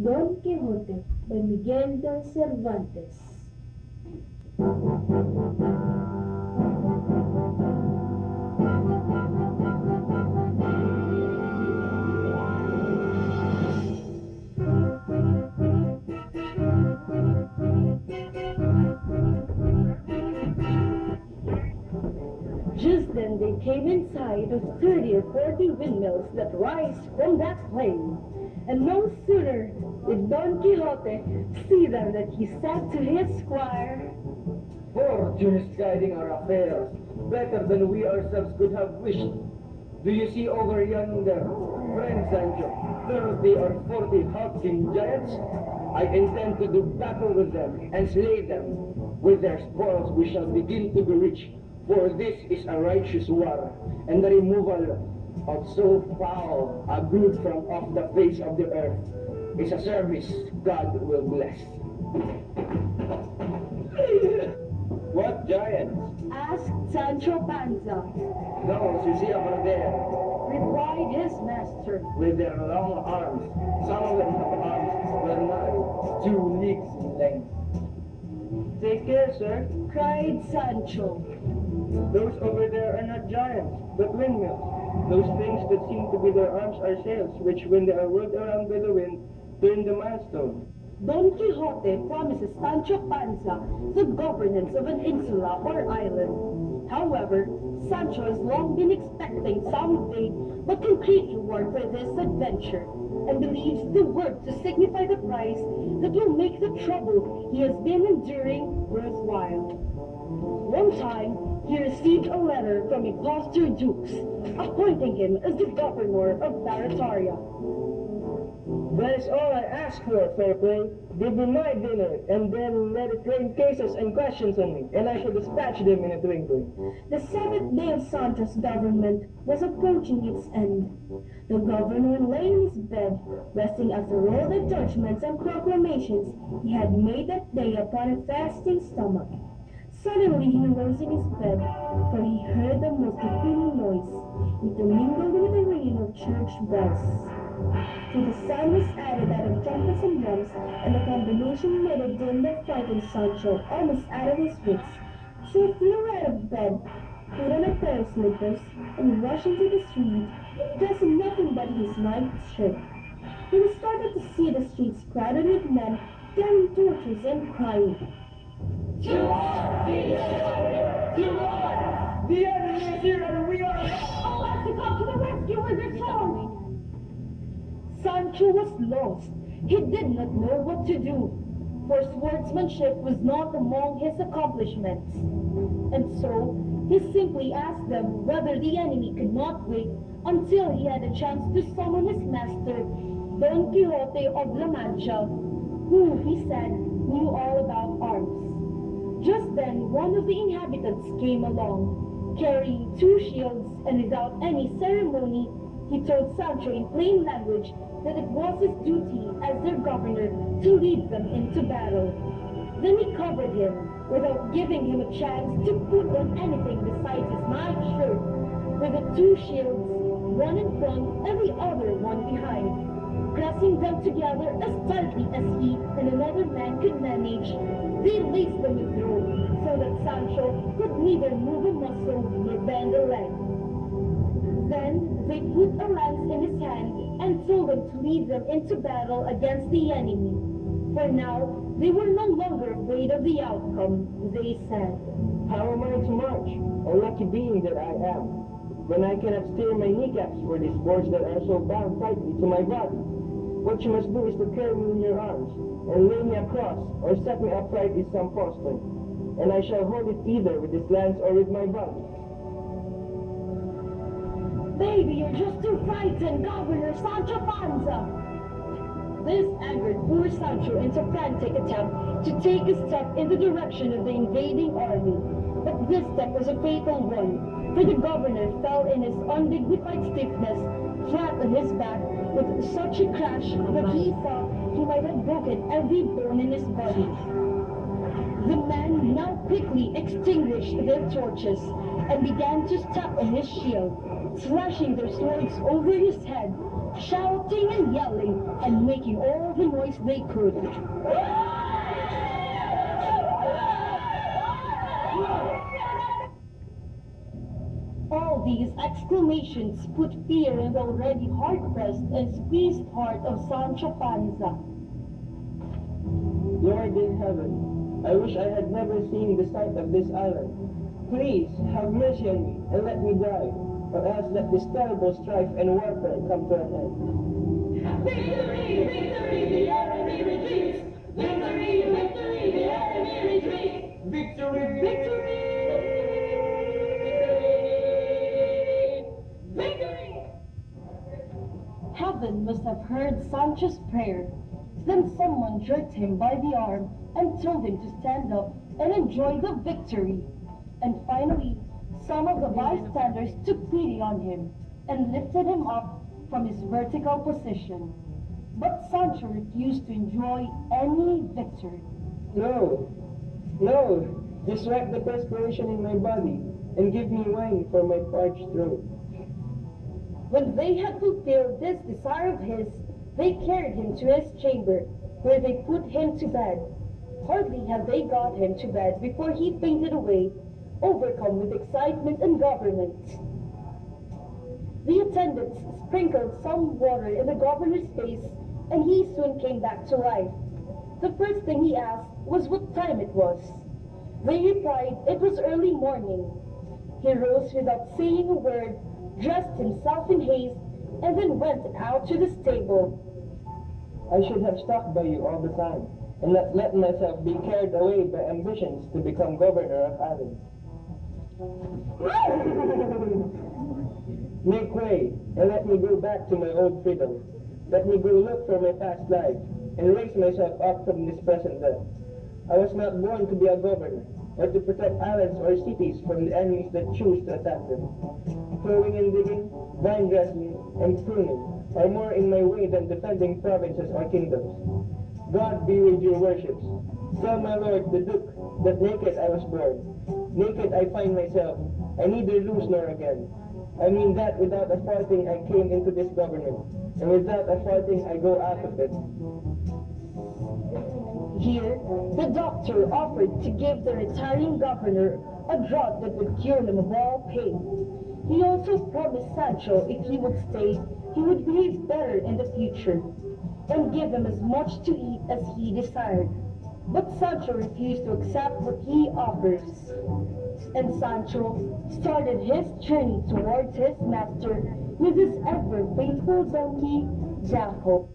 Don Quixote by Miguel de Cervantes. Just then they came in sight of 30 or 40 windmills that rise from that plain. And no sooner did Don Quixote see them than he said to his squire, "Fortune is guiding our affairs better than we ourselves could have wished. Do you see over yonder, friend Sancho, 30 or 40 hulking giants? I intend to do battle with them and slay them. With their spoils we shall begin to be rich, for this is a righteous war, and the removal of so foul a brood from off the face of the earth is a service God will bless." "What giants?" asked Sancho Panza. "Those you see over there, Replied his master. with their long arms. Some of them have arms well nigh 2 leagues in length." "Take care, sir," Cried Sancho. "Those over there are not giants, but windmills. Those things that seem to be their arms are sails, which when they are whirled around by the wind, turn the milestone." Don Quixote promises Sancho Panza the governance of an insula or island. However, Sancho has long been expecting some vague but concrete reward for this adventure, and believes the work to signify the price that will make the trouble he has been enduring worthwhile. One time, he received a letter from impostor dukes, appointing him as the governor of Barataria. "That is all I ask for, fair play. Give me my dinner, and then let it rain cases and questions on me, and I shall dispatch them in a twinkling." The 7th day of Sancho's government was approaching its end. The governor lay in his bed, resting after all the judgments and proclamations he had made that day upon a fasting stomach. Suddenly he rose in his bed, for he heard the most deafening noise, intermingled with the ringing of church bells. To the sound was added that of trumpets and drums, and the combination made a din that frightened Sancho almost out of his wits. So he flew out of bed, put on a pair of slippers, and rushed into the street, dressed in nothing but his night shirt. He was startled to see the streets crowded with men carrying torches and crying, "To war! The enemy is here and we are..." "Oh, let's go to the rescue with your sword!" Sancho was lost. He did not know what to do, for swordsmanship was not among his accomplishments. And so, he simply asked them whether the enemy could not wait until he had a chance to summon his master, Don Quixote of La Mancha, who, he said, knew all about arms. Just then, one of the inhabitants came along, carrying 2 shields, and without any ceremony, he told Sancho in plain language that it was his duty as their governor to lead them into battle. Then he covered him, without giving him a chance to put on anything besides his night shirt, with the 2 shields, one in front and the other one behind. Pressing them together as tightly as he and another man could manage, they laced them with rope, so that Sancho could neither move a muscle nor bend a leg. Then they put a lance in his hand and told him to lead them into battle against the enemy. For now, they were no longer afraid of the outcome, they said. "How am I to march? O lucky being that I am, when I cannot steer my kneecaps for these boards that are so bound tightly to my body? What you must do is to carry me in your arms, and lay me across, or set me upright in some postern, and I shall hold it either with this lance or with my body." "Baby, you're just too frightened, Governor Sancho Panza!" This angered poor Sancho into a frantic attempt to take a step in the direction of the invading army. But this step was a fatal one, for the governor fell in his undignified stiffness, flat on his back, with such a crash that he thought he might have broken every bone in his body. The men now quickly extinguished their torches and began to step on his shield, slashing their swords over his head shouting and yelling and making all the noise they could. All these exclamations put fear in the already hard-pressed and squeezed heart of Sancho Panza. Lord in heaven, I wish I had never seen the sight of this island. Please, have mercy on me and let me die, or else let this terrible strife and warfare come to an end. Victory! Victory! The enemy retreats! Victory! Victory! The enemy retreats! Victory! Victory! Victory! Heaven must have heard Sancho's prayer. Then someone jerked him by the arm and told him to stand up and enjoy the victory. And finally, some of the bystanders took pity on him and lifted him up from his vertical position. But Sancho refused to enjoy any victory. No, no, just wipe the perspiration in my body and give me wine for my parched throat. When they had fulfilled this desire of his, they carried him to his chamber, where they put him to bed. Hardly had they got him to bed before he fainted away, overcome with excitement and government. The attendants sprinkled some water in the governor's face, and he soon came back to life. The first thing he asked was what time it was. They replied it was early morning. He rose without saying a word, dressed himself in haste, and then went out to the stable. I should have stuck by you all the time, and not let myself be carried away by ambitions to become governor of Athens. Make way, and let me go back to my old freedom. Let me go look for my past life, and raise myself up from this present death. I was not born to be a governor, or to protect islands or cities from the enemies that choose to attack them. Plowing and digging, vine dressing, and pruning are more in my way than defending provinces or kingdoms. God be with your worships. Tell my lord the Duke that naked I was born, naked I find myself, I neither lose nor again. I mean that without a farthing I came into this government, and without a farthing I go out of it. Here, the doctor offered to give the retiring governor a drug that would cure him of all pain. He also promised Sancho if he would stay, he would behave better in the future, and give him as much to eat as he desired. But Sancho refused to accept what he offers. And Sancho started his journey towards his master with his ever faithful donkey, Jacko.